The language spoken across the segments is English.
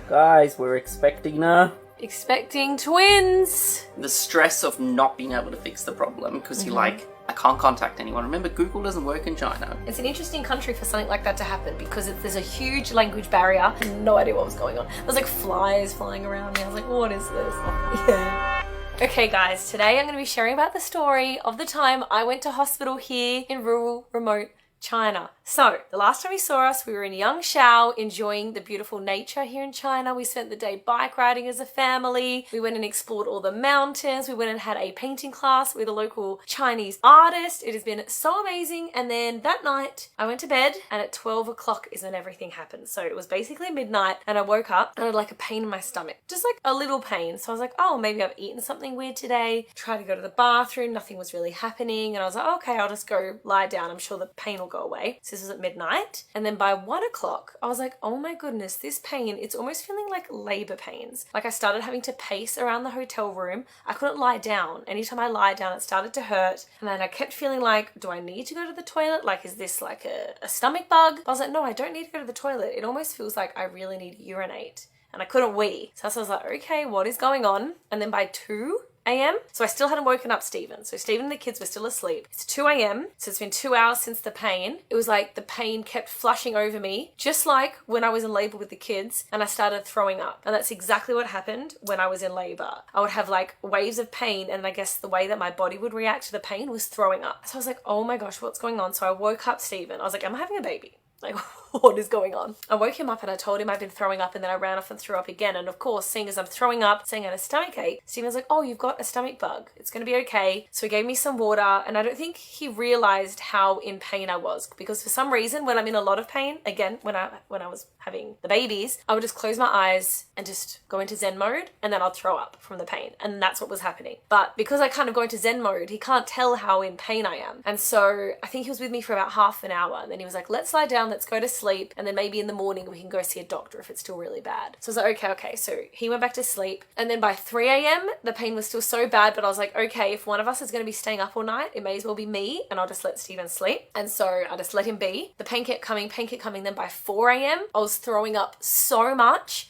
Guys, we're expecting twins. The stress of not being able to fix the problem because you're like, I can't contact anyone. Remember, Google doesn't work in China. It's an interesting country for something like that to happen because there's a huge language barrier. I had no idea what was going on. There's like flies flying around me. I was like, what is this? Yeah. Okay guys, today I'm going to be sharing about the story of the time I went to hospital here in rural, remote China. So, the last time you saw us, we were in Yangshan enjoying the beautiful nature here in China. We spent the day bike riding as a family. We went and explored all the mountains. We went and had a painting class with a local Chinese artist. It has been so amazing. And then that night, I went to bed and at 12 o'clock is when everything happened. So it was basically midnight and I woke up and I had like a pain in my stomach. Just like a little pain. So I was like, oh, maybe I've eaten something weird today. Tried to go to the bathroom. Nothing was really happening. And I was like, okay, I'll just go lie down. I'm sure the pain will go away. So this was at midnight. And then by 1 o'clock, I was like, oh my goodness, this pain, it's almost feeling like labor pains. Like I started having to pace around the hotel room. I couldn't lie down. Anytime I lie down, it started to hurt. And then I kept feeling like, do I need to go to the toilet? Like, is this like a stomach bug? I was like, no, I don't need to go to the toilet. It almost feels like I really need to urinate. And I couldn't wee. So I was like, okay, what is going on? And then by 2 a.m. So I still hadn't woken up Stephen. So Stephen and the kids were still asleep. It's 2 a.m. So it's been 2 hours since the pain. It was like the pain kept flushing over me, just like when I was in labor with the kids and I started throwing up. And that's exactly what happened when I was in labor. I would have like waves of pain and I guess the way that my body would react to the pain was throwing up. So I was like, oh my gosh, what's going on? So I woke up Stephen. I was like, am I having a baby? Like, what is going on? I woke him up and I told him I'd been throwing up and then I ran off and threw up again. And of course, seeing as I'm throwing up, saying I had a stomach ache, Stephen's like, oh, you've got a stomach bug. It's going to be okay. So he gave me some water and I don't think he realized how in pain I was because for some reason, when I'm in a lot of pain, again, when I was having the babies, I would just close my eyes and just go into Zen mode and then I'll throw up from the pain. And that's what was happening. But because I kind of go into Zen mode, he can't tell how in pain I am. And so I think he was with me for about half an hour and then he was like, let's lie down, let's go to sleep. And then maybe in the morning we can go see a doctor if it's still really bad. So I was like, okay. So he went back to sleep. And then by 3 a.m, the pain was still so bad, but I was like, okay, if one of us is going to be staying up all night, it may as well be me and I'll just let Stephen sleep. And so I just let him be. The pain kept coming. Then by 4 a.m, I was throwing up so much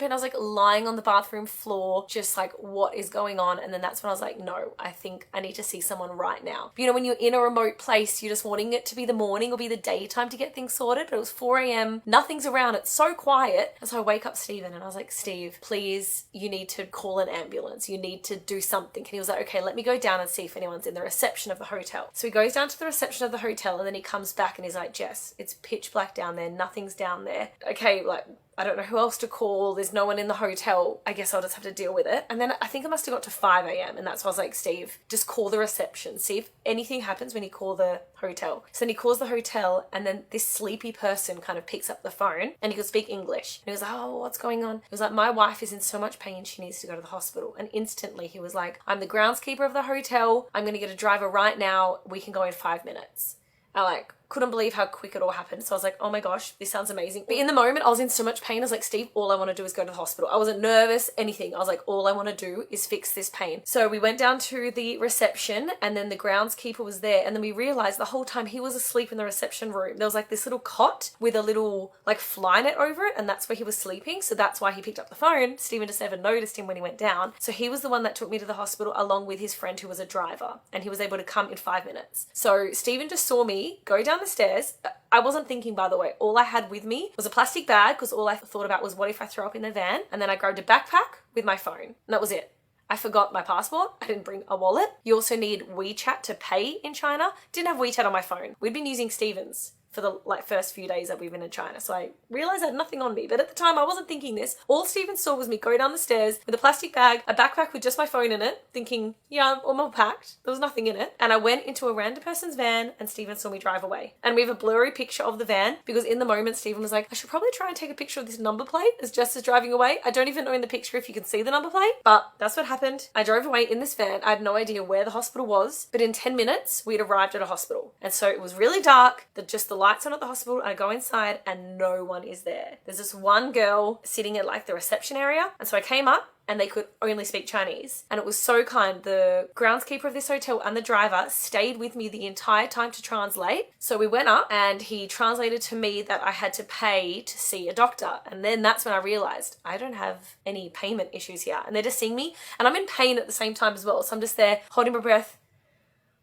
pain. I was like lying on the bathroom floor, just like, what is going on? And then that's when I was like, no, I think I need to see someone right now. You know, when you're in a remote place, you're just wanting it to be the morning or be the daytime to get things sorted. But it was 4 a.m, nothing's around. It's so quiet. And so I wake up Stephen and I was like, Steve, please, you need to call an ambulance. You need to do something. And he was like, okay, let me go down and see if anyone's in the reception of the hotel. So he goes down to the reception of the hotel and then he comes back and he's like, Jess, it's pitch black down there. Nothing's down there. Okay, like, I don't know who else to call. There's no one in the hotel. I guess I'll just have to deal with it. And then I think I must have got to 5 a.m. And that's why I was like, Steve, just call the reception. See if anything happens when you call the hotel. So then he calls the hotel and then this sleepy person kind of picks up the phone and he could speak English. And he was like, oh, what's going on? He was like, my wife is in so much pain. She needs to go to the hospital. And instantly he was like, I'm the groundskeeper of the hotel. I'm going to get a driver right now. We can go in 5 minutes. I like couldn't believe how quick it all happened. So I was like, oh my gosh, this sounds amazing. But in the moment, I was in so much pain. I was like, Steve, all I want to do is go to the hospital. I wasn't nervous, anything. I was like, all I want to do is fix this pain. So we went down to the reception and then the groundskeeper was there. And then we realized the whole time he was asleep in the reception room. There was like this little cot with a little like fly net over it. And that's where he was sleeping. So that's why he picked up the phone. Stephen just never noticed him when he went down. So he was the one that took me to the hospital along with his friend who was a driver. And he was able to come in 5 minutes. So Stephen just saw me go down the stairs. I wasn't thinking, by the way. All I had with me was a plastic bag because all I thought about was what if I throw up in the van? And then I grabbed a backpack with my phone. And that was it. I forgot my passport. I didn't bring a wallet. You also need WeChat to pay in China. Didn't have WeChat on my phone. We'd been using Stephen's for the first few days that we've been in China. So I realized I had nothing on me. But at the time I wasn't thinking this. All Stephen saw was me go down the stairs with a plastic bag, a backpack with just my phone in it, thinking, yeah, I'm all packed. There was nothing in it. And I went into a random person's van and Stephen saw me drive away. And we have a blurry picture of the van because in the moment Stephen was like, I should probably try and take a picture of this number plate as Jess is driving away. I don't even know in the picture if you can see the number plate, but that's what happened. I drove away in this van. I had no idea where the hospital was, but in 10 minutes we'd arrived at a hospital. And so it was really dark, just the lights on at the hospital. I go inside and no one is there. There's this one girl sitting at like the reception area. And so I came up and they could only speak Chinese. And it was so kind. The groundskeeper of this hotel and the driver stayed with me the entire time to translate. So we went up and he translated to me that I had to pay to see a doctor. And then that's when I realized I don't have any payment issues here. And they're just seeing me and I'm in pain at the same time as well. So I'm just there holding my breath.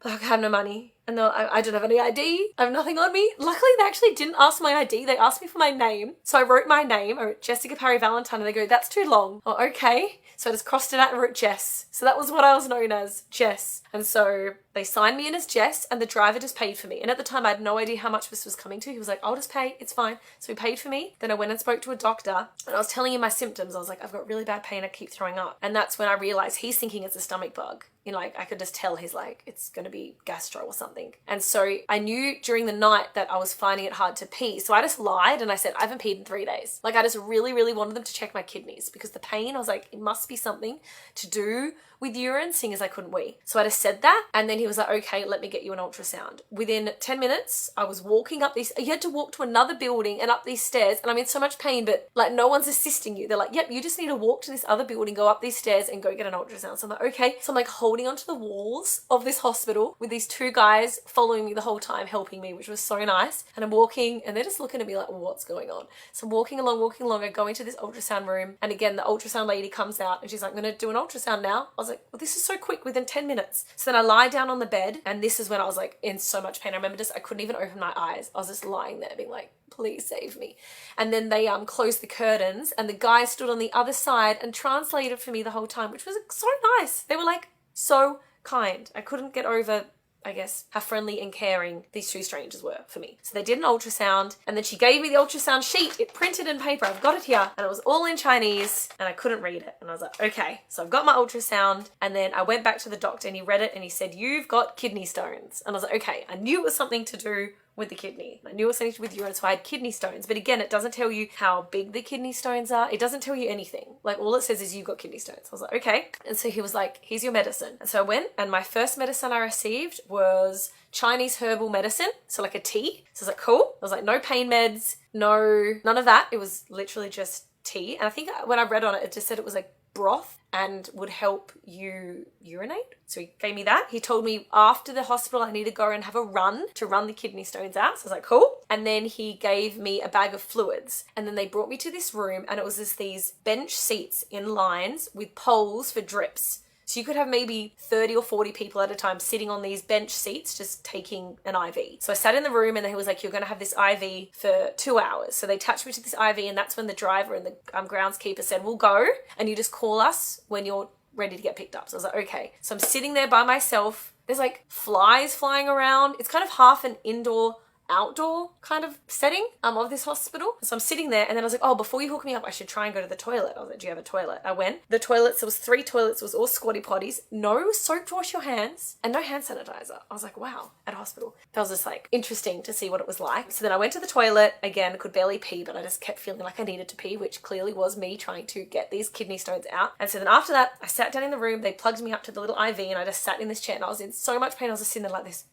Like, I have no money. And I don't have any ID. I have nothing on me. Luckily, they actually didn't ask my ID. They asked me for my name. So I wrote my name. I wrote Jessica Parry Valentine. And they go, that's too long. Oh, okay. So I just crossed it out and wrote Jess. So that was what I was known as, Jess. And so they signed me in as Jess and the driver just paid for me. And at the time, I had no idea how much this was coming to. He was like, I'll just pay. It's fine. So he paid for me. Then I went and spoke to a doctor and I was telling him my symptoms. I was like, I've got really bad pain. I keep throwing up. And that's when I realized he's thinking it's a stomach bug. You know, like I could just tell he's like, it's going to be gastro or something. And so I knew during the night that I was finding it hard to pee. So I just lied and I said, I haven't peed in 3 days. Like I just really, really wanted them to check my kidneys because the pain, I was like, it must be something to do with urine, seeing as I couldn't wee. So I just said that. And then he was like, okay, let me get you an ultrasound. Within 10 minutes, I was walking up these, you had to walk to another building and up these stairs. And I'm in so much pain, but like no one's assisting you. They're like, yep, you just need to walk to this other building, go up these stairs and go get an ultrasound. So I'm like, okay. So I'm like holding onto the walls of this hospital with these two guys following me the whole time, helping me, which was so nice. And I'm walking and they're just looking at me like, well, what's going on? So I'm walking along. I go into this ultrasound room. And again, the ultrasound lady comes out and she's like, I'm going to do an ultrasound now. I was like, well, this is so quick, within 10 minutes. So then I lie down on the bed and this is when I was like in so much pain. I remember I couldn't even open my eyes. I was just lying there being like, please save me. And then they closed the curtains and the guy stood on the other side and translated for me the whole time, which was so nice. They were like so kind. I couldn't get over, I guess, how friendly and caring these two strangers were for me. So they did an ultrasound and then she gave me the ultrasound sheet. It printed in paper. I've got it here. And it was all in Chinese and I couldn't read it. And I was like, okay. So I've got my ultrasound and then I went back to the doctor and he read it and he said, you've got kidney stones. And I was like, okay. I knew it was something to do with the kidney. I knew it was something to do with urine, so I had kidney stones. But again, it doesn't tell you how big the kidney stones are. It doesn't tell you anything. Like all it says is you've got kidney stones. I was like, okay. And so he was like, here's your medicine. And so I went and my first medicine I received was Chinese herbal medicine. So like a tea. So I was like, cool. I was like, no pain meds, none of that. It was literally just tea. And I think when I read on it, it just said it was like broth and would help you urinate. So he gave me that. He told me after the hospital I need to go and have a run to run the kidney stones out. So I was like, cool. And then he gave me a bag of fluids. And then they brought me to this room and it was just these bench seats in lines with poles for drips. So you could have maybe 30 or 40 people at a time sitting on these bench seats just taking an IV. So I sat in the room and he was like, you're going to have this IV for 2 hours. So they attached me to this IV and that's when the driver and the groundskeeper said, we'll go and you just call us when you're ready to get picked up. So I was like, okay. So I'm sitting there by myself. There's like flies flying around. It's kind of half an indoor outdoor kind of setting of this hospital. So I'm sitting there and then I was like, oh, before you hook me up, I should try and go to the toilet. I was like, do you have a toilet? I went. The toilets, there was 3 toilets. It was all squatty potties. No soap to wash your hands and no hand sanitizer. I was like, wow, at a hospital. That was just like interesting to see what it was like. So then I went to the toilet. Again, could barely pee, but I just kept feeling like I needed to pee, which clearly was me trying to get these kidney stones out. And so then after that, I sat down in the room. They plugged me up to the little IV and I just sat in this chair and I was in so much pain. I was just sitting there like this,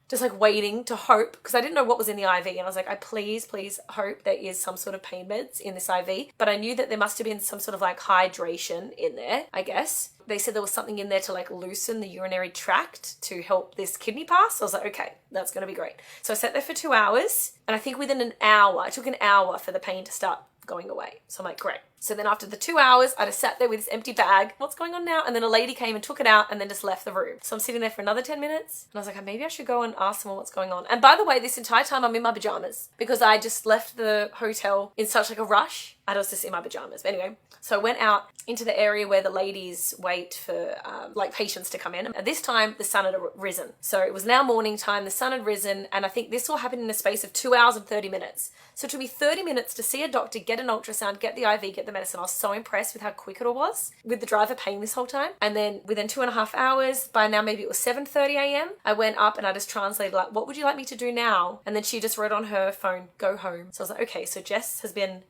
just like waiting to hope, because I didn't know what was in the IV. And I was like, I please hope there is some sort of pain meds in this IV. But I knew that there must have been some sort of like hydration in there, I guess. They said there was something in there to like loosen the urinary tract to help this kidney pass. So I was like, okay, that's going to be great. So I sat there for 2 hours. And I think within an hour, it took an hour for the pain to start going away. So I'm like, great. So then after the 2 hours, I just sat there with this empty bag. What's going on now? And then a lady came and took it out and then just left the room. So I'm sitting there for another 10 minutes. And I was like, maybe I should go and ask someone what's going on. And by the way, this entire time I'm in my pajamas because I just left the hotel in such like a rush. I was just in my pajamas. But anyway, so I went out into the area where the ladies wait for like patients to come in. At this time, the sun had risen. So it was now morning time. The sun had risen. And I think this all happened in a space of 2 hours and 30 minutes. So it took me 30 minutes to see a doctor, get an ultrasound, get the IV, get the medicine. I was so impressed with how quick it all was with the driver paying this whole time. And then within 2.5 hours, by now maybe it was 7:30 a.m. I went up and I just translated like, what would you like me to do now? And then she just wrote on her phone, go home. So I was like, okay, so Jess has been,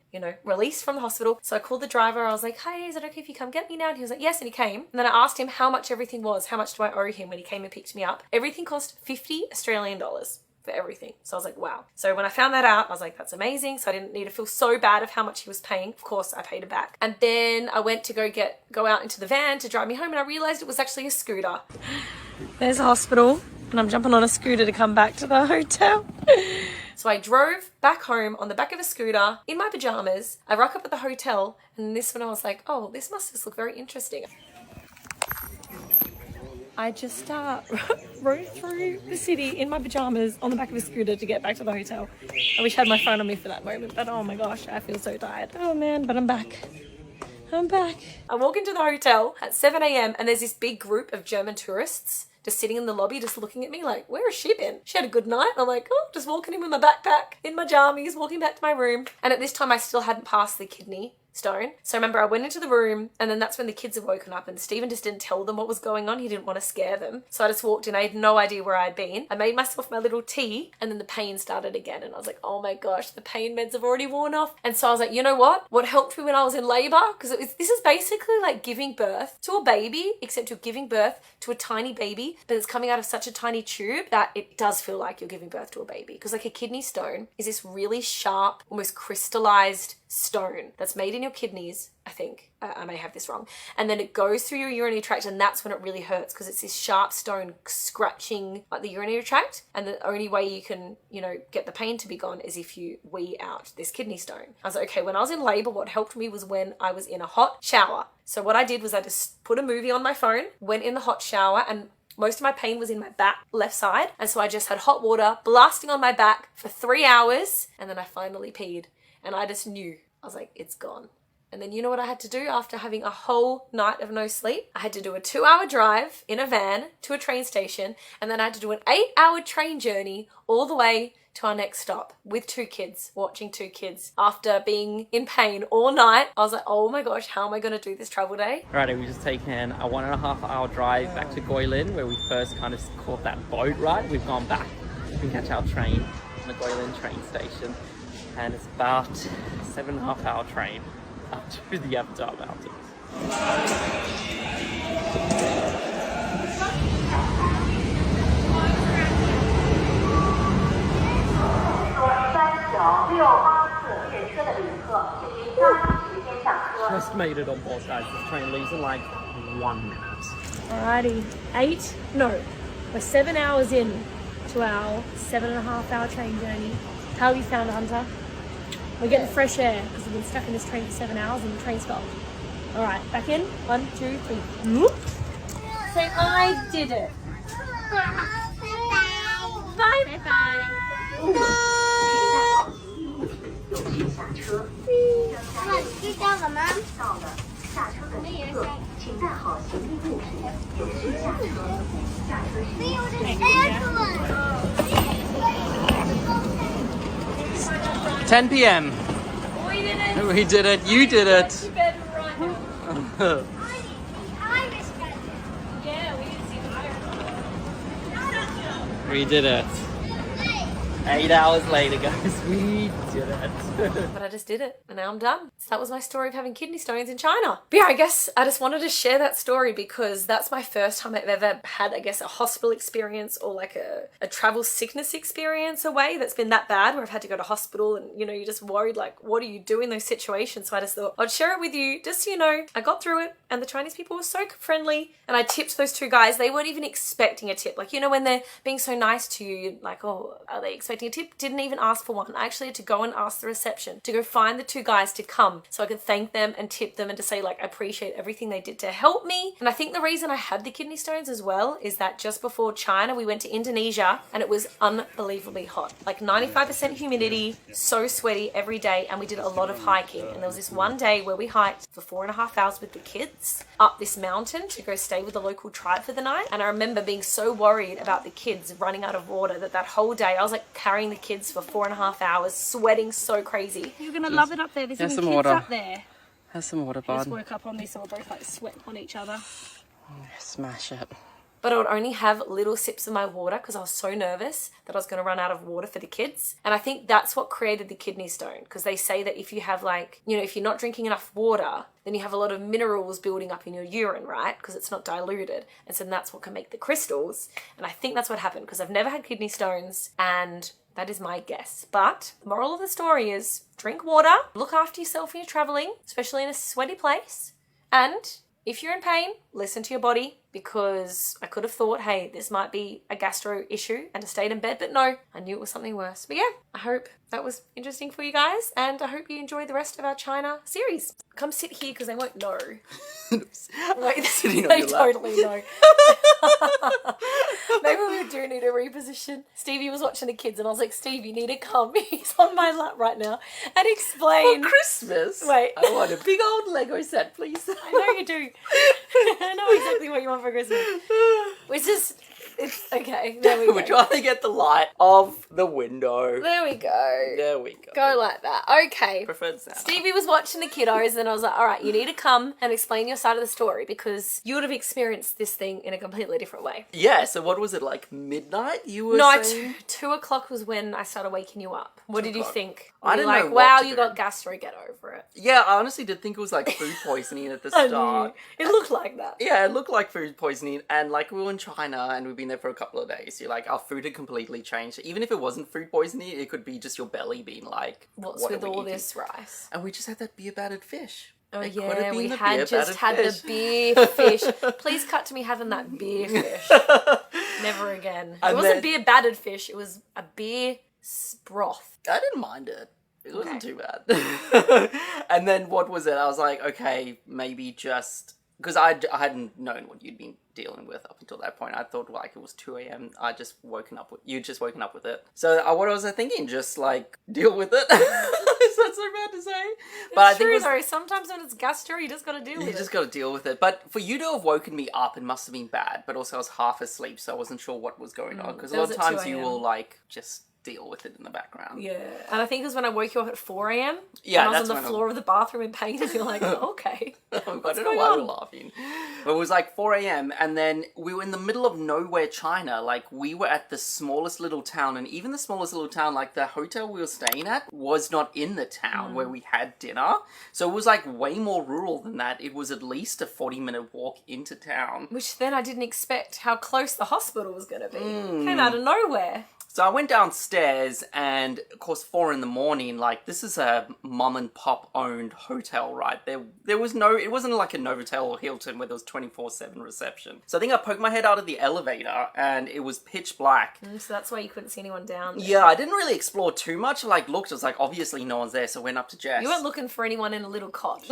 released from the hospital. So I called the driver. I was like, hey, is it okay if you come get me now? And he was like, yes. And he came. And then I asked him how much everything was. How much do I owe him when he came and picked me up? Everything cost 50 Australian dollars. for everything. So I was like, wow. So when I found that out, I was like, that's amazing. So I didn't need to feel so bad of how much he was paying. Of course, I paid it back. And then I went to go out into the van to drive me home, and I realized it was actually a scooter. There's a hospital, and I'm jumping on a scooter to come back to the hotel. So I drove back home on the back of a scooter in my pajamas. I rock up at the hotel, and this one I was like, oh, this must just look very interesting. I just rode through the city in my pajamas on the back of a scooter to get back to the hotel. I wish I had my phone on me for that moment, but oh my gosh, I feel so tired. Oh man, but I'm back. I'm back. I walk into the hotel at 7 a.m. and there's this big group of German tourists just sitting in the lobby, just looking at me like, where has she been? She had a good night. I'm like, oh, just walking in with my backpack, in my jammies, walking back to my room. And at this time, I still hadn't passed the kidney stone. So I remember I went into the room, and then that's when the kids had woken up, and Stephen just didn't tell them what was going on. He didn't want to scare them. So I just walked in. I had no idea where I'd been. I made myself my little tea, and then the pain started again. And I was like, oh my gosh, the pain meds have already worn off. And so I was like, you know what? What helped me when I was in labor? Because this is basically like giving birth to a baby, except you're giving birth to a tiny baby, but it's coming out of such a tiny tube that it does feel like you're giving birth to a baby. Because like a kidney stone is this really sharp, almost crystallized stone that's made in your kidneys, I think. I may have this wrong. And then it goes through your urinary tract, and that's when it really hurts, because it's this sharp stone scratching like the urinary tract. And the only way you can, get the pain to be gone is if you wee out this kidney stone. I was like, okay, when I was in labor, what helped me was when I was in a hot shower. So what I did was I just put a movie on my phone, went in the hot shower, and most of my pain was in my back, left side. And so I just had hot water blasting on my back for 3 hours, and then I finally peed. And I just knew. I was like, it's gone. And then you know what I had to do after having a whole night of no sleep? I had to do a 2-hour drive in a van to a train station, and then I had to do an 8-hour train journey all the way to our next stop with 2 kids, watching 2 kids. After being in pain all night, I was like, oh my gosh, how am I going to do this travel day? Right, we've just taken a 1.5 hour drive back to Goylin, where we first kind of caught that boat ride. We've gone back to catch our train from the Goylin train station. And it's about 7.5 hour train up to the Avatar Mountains. Just made it on board, guys. This train leaves in like 1 minute. Alrighty, we're 7 hours in to our 7.5 hour train journey. How have you found it, Hunter? We're getting fresh air because we've been stuck in this train for 7 hours and the train stopped. All right, back in. 1, 2, 3. Say, I did it. Bye bye. $10 p.m. We did it. We did it. You did it. Yeah, we didn't see the fire. We did it. 8 hours later, guys. We did it. But I just did it, and now I'm done. So that was my story of having kidney stones in China. But yeah, I guess I just wanted to share that story because that's my first time I've ever had, I guess, a hospital experience or like a travel sickness experience away that's been that bad where I've had to go to hospital and, you're just worried, like, what do you do in those situations? So I just thought I'd share it with you just so you know I got through it, and the Chinese people were so friendly, and I tipped those 2 guys. They weren't even expecting a tip. Like, when they're being so nice to you, like, oh, are they expecting a tip? Didn't even ask for one. I actually had to go and ask the reception to go find the 2 guys to come so I could thank them and tip them and to say, like, I appreciate everything they did to help me. And I think the reason I had the kidney stones as well is that just before China, we went to Indonesia and it was unbelievably hot. Like 95% humidity, so sweaty every day, and we did a lot of hiking. And there was this one day where we hiked for 4.5 hours with the kids up this mountain to go stay with the local tribe for the night. And I remember being so worried about the kids running out of water that whole day I was like carrying the kids for 4.5 hours, sweating so crazy. You're gonna love it up there. There's even kids up there. Have some water, bud. Let's work up on this, so we'll both like sweat on each other. Smash it. but I would only have little sips of my water because I was so nervous that I was going to run out of water for the kids. And I think that's what created the kidney stone, because they say that if you have like, you know, if you're not drinking enough water, then you have a lot of minerals building up in your urine, right? Because it's not diluted. And so that's what can make the crystals. And I think that's what happened, because I've never had kidney stones, and that is my guess. But the moral of the story is drink water, look after yourself when you're traveling, especially in a sweaty place. And if you're in pain, listen to your body, because I could have thought, hey, this might be a gastro issue and I stayed in bed, but no, I knew it was something worse. But yeah, I hope that was interesting for you guys, and I hope you enjoyed the rest of our China series. Come sit here because they won't know. Wait, they totally know. Maybe we do need a reposition. Stevie was watching the kids and I was like, Steve, you need to come. He's on my lap right now and explain. For Christmas, wait, I want a big old Lego set, please. I know you do. I know exactly what you want for Christmas. It's okay. There we go. We're trying to get the light off the window. There we go. There we go. Go like that. Okay. Preferred sound. Stevie was watching the kiddos and I was like, all right, you need to come and explain your side of the story, because you would have experienced this thing in a completely different way. Yeah, so what was it, like midnight you were No, saying? 2 o'clock was when I started waking you up. What did you think? I didn't know like, what wow, to you do. got gastro, get over it. Yeah, I honestly did think it was like food poisoning at the I start. knew. It looked like that. Yeah, it looked like food poisoning, and like we were in China and we've been there for a couple of days. You're like, our food had completely changed. Even if it wasn't food poisoning, it could be just your belly being like, What's what with are we all eating? this rice? And we just had that beer battered fish. Oh It could have yeah, been we the had beer just had battered the fish. beer fish. Please cut to me having that beer fish. Never again. It And wasn't then- beer battered fish. It was a beer broth. I didn't mind it. It wasn't Okay. too bad. And then what was it? I was like, okay, maybe just... Because I hadn't known what you'd been dealing with up until that point. I thought like it was 2 a.m. You'd just woken up with it. So what was I thinking? Just like deal with it. Is that so bad to say? But I think True it was, though. Sometimes when it's gastro, you just got to deal you with just it. got to deal with it. But for you to have woken me up, it must have been bad. But also I was half asleep, so I wasn't sure what was going on. Because a that lot was of at 2 times you a.m. will like just deal with it in the background. Yeah, and I think it was when I woke you up at 4 a.m. Yeah, and I was that's on the when floor of the bathroom in pain, and you're like, oh, okay. I don't know going why on? we're laughing. But it was like 4 a.m. and then we were in the middle of nowhere, China. Like we were at the smallest little town, and even the smallest little town, like the hotel we were staying at, was not in the town where we had dinner. So it was like way more rural than that. It was at least a 40-minute walk into town. Which then I didn't expect how close the hospital was going to be. Came out of nowhere. So I went downstairs, and of course 4 a.m, like this is a mom and pop owned hotel, right? There was no, it wasn't like a Novotel or Hilton where there was 24/7 reception. So I think I poked my head out of the elevator and it was pitch black. So that's why you couldn't see anyone down there. Yeah, I didn't really explore too much. I like looked, I was like, obviously no one's there, so I went up to Jess. You weren't looking for anyone in a little cot.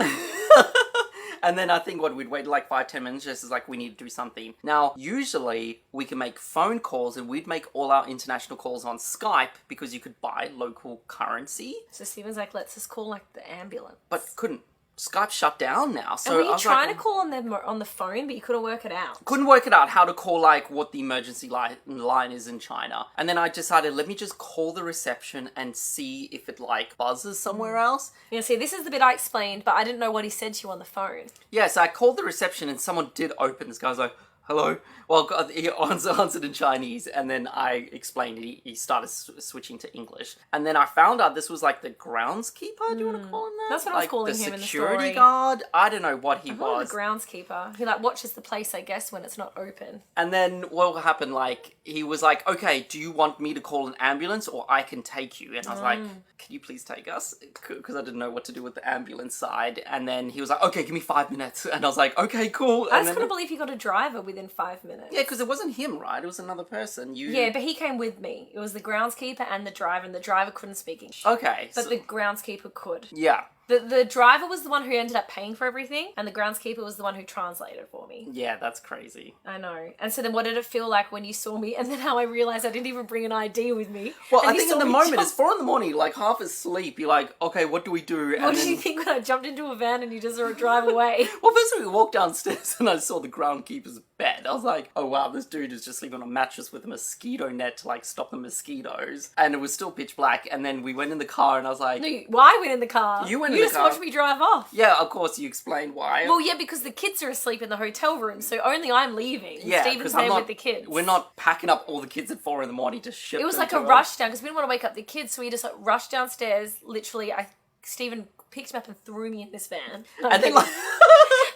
And then I think we'd wait like 5-10 minutes. Jess is like, we need to do something. Now, usually we can make phone calls, and we'd make all our international calls on Skype because you could buy local currency, So Steven's like, let's just call like the ambulance. but couldn't. Skype shut down now. So And were I you was trying like, to call on the phone, but you couldn't work it out? couldn't work it out how to call like what the emergency line is in China. And then I decided, let me just call the reception and see if it like buzzes somewhere else. Yeah, see, this is the bit I explained, but I didn't know what he said to you on the phone. Yeah, so I called the reception and someone did open. This guy's like, hello? Well, he answered in Chinese, and then I explained it. He started switching to English. And then I found out this was like the groundskeeper, do you want to call him that? That's what I was like calling him in the security story. guard? I don't know what he Oh, was. the groundskeeper. He like watches the place, I guess, when it's not open. And then what happened, like, he was like, okay, do you want me to call an ambulance or I can take you? And I was like, can you please take us? Because I didn't know what to do with the ambulance side. And then he was like, okay, give me 5 minutes. And I was like, okay, cool. I And just then, couldn't believe he got a driver within 5 minutes. yeah, because it wasn't him, right? It was another person. Yeah, but he came with me. It was the groundskeeper and the driver couldn't speak English. Okay. But so- the groundskeeper could. Yeah. The driver was the one who ended up paying for everything, and the groundskeeper was the one who translated for me. Yeah, that's crazy. I know. And so then what did it feel like when you saw me? And then how I realised I didn't even bring an ID with me. Well, And I you think saw in the me moment, jump- it's 4 a.m, like half asleep. You're like, okay, what do we do? And What then, did you think when I jumped into a van and you just saw it drive away? well, first we walked downstairs and I saw the groundkeeper's bed. I was like, oh wow, this dude is just sleeping on a mattress with a mosquito net to like stop the mosquitoes. And it was still pitch black. And then we went in the car and I was like... No, I went in the car. You went in the car. You just watched me drive off. Yeah, of course, you explained why. Well, yeah, because the kids are asleep in the hotel room, so only I'm leaving. Yeah, Stephen's there with the kids. We're not packing up all the kids at 4 a.m. to ship It was them like to a rush down, because we didn't want to wake up the kids, so we just like rushed downstairs. Literally, Stephen picked me up and threw me in this van. And then like...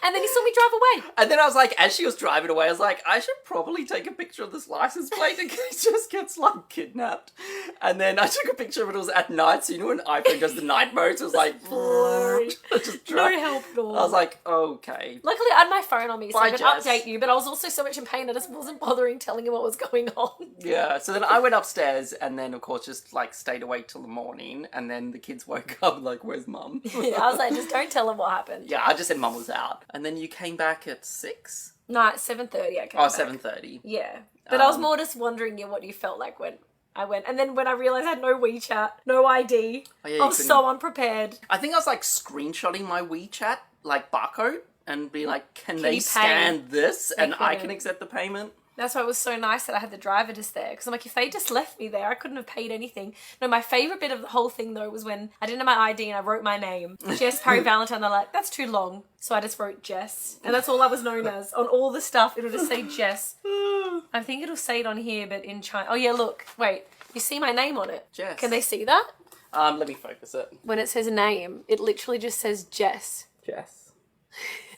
And then he saw me drive away. And then I was like, as she was driving away, I was like, I should probably take a picture of this license plate in case she just gets like kidnapped. And then I took a picture of it. It was at night, so you know when iPhone does the night mode, so it was like, just no help at all. I was like, okay. Luckily, I had my phone on me, so I could Jess. update you. But I was also so much in pain, I just wasn't bothering telling him what was going on. Yeah. So then I went upstairs, and then of course just like stayed awake till the morning, and then the kids woke up like, "Where's Mum?" Yeah, I was like, just don't tell him what happened. Yeah, I just said Mum was out, and then you came back at 6? No, at 7:30 I came back. 7:30. Yeah. But I was more just wondering what you felt like when I went. And then when I realised I had no WeChat, no ID, I was so unprepared. I think I was like screenshotting my WeChat, like barcode, and be like, can they you scan this and I couldn't. can accept the payment? That's why it was so nice that I had the driver just there. Because I'm like, if they just left me there, I couldn't have paid anything. No, my favourite bit of the whole thing, though, was when I didn't have my ID and I wrote my name. Jess Parry Valentine. They're like, that's too long. So I just wrote Jess. And that's all I was known as. On all the stuff, it'll just say Jess. I think it'll say it on here, but in China. Oh, yeah, look. Wait. You see my name on it? Jess. Can they see that? Let me focus it. When it says name, it literally just says Jess. Jess.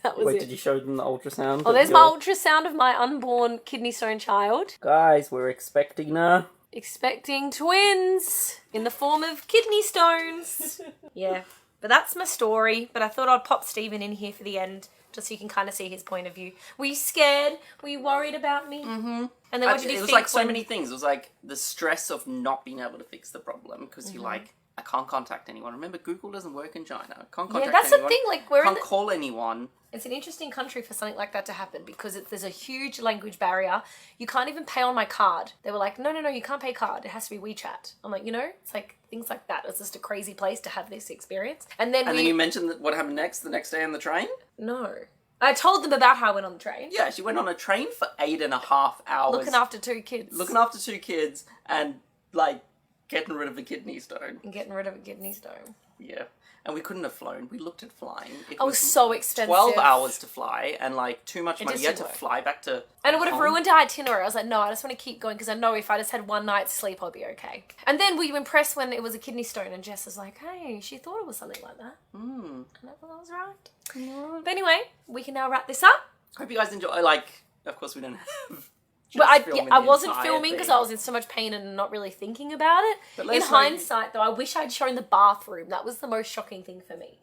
That was Wait, it. did you show them the ultrasound? Oh, there's my ultrasound of my unborn kidney stone child. Guys, we're expecting her. Expecting twins in the form of kidney stones. Yeah, but that's my story. But I thought I'd pop Stephen in here for the end, just so you can kind of see his point of view. Were you scared? Were you worried about me? Mm-hmm. And then what did you think? It was like so many things. It was like the stress of not being able to fix the problem because you're like, I can't contact anyone. Remember, Google doesn't work in China. I can't contact anyone. Yeah, that's the thing. Like, we're can't call anyone. It's an interesting country for something like that to happen because there's a huge language barrier. You can't even pay on my card. They were like, no, you can't pay card. It has to be WeChat. I'm like, it's like things like that. It's just a crazy place to have this experience. And then you mentioned what happened the next day on the train? No. I told them about how I went on the train. Yeah, she went on a train for 8.5 hours. Looking after 2 kids. Looking after 2 kids and, like, getting rid of a kidney stone. And getting rid of a kidney stone. Yeah. And we couldn't have flown. We looked at flying. It was so expensive. 12 hours to fly and like too much money. You had to fly back to And it would have ruined our itinerary. I was like, no, I just want to keep going because I know if I just had one night's sleep, I'll be okay. And then we were impressed when it was a kidney stone and Jess was like, hey, she thought it was something like that. And I thought that was right. But anyway, we can now wrap this up. Hope you guys enjoy. Like, of course we don't have... But I wasn't filming because I was in so much pain and not really thinking about it. In hindsight, though, I wish I'd shown the bathroom. That was the most shocking thing for me.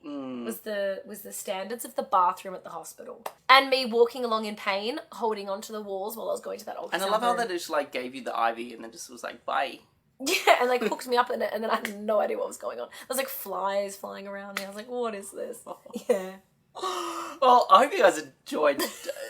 Was the standards of the bathroom at the hospital and me walking along in pain, holding onto the walls while I was going to that ultrasound. And I love how they just like gave you the IV and then just was like, bye. Yeah, and like hooked me up in it, and then I had no idea what was going on. There was like flies flying around me. I was like, what is this? Yeah. Well, I hope you guys enjoyed.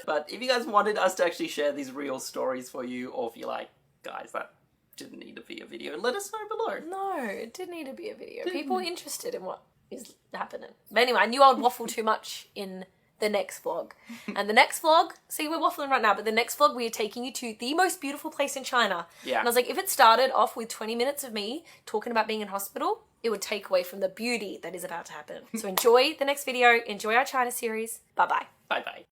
But if you guys wanted us to actually share these real stories for you, or if you're like, guys, that didn't need to be a video, let us know below. No, it didn't need to be a video. People are interested in what is happening. But anyway, I knew I would waffle too much in the next vlog. And the next vlog, see, we're waffling right now, but the next vlog we are taking you to the most beautiful place in China. Yeah. And I was like, if it started off with 20 minutes of me talking about being in hospital, it would take away from the beauty that is about to happen. So enjoy the next video. Enjoy our China series. Bye-bye. Bye-bye.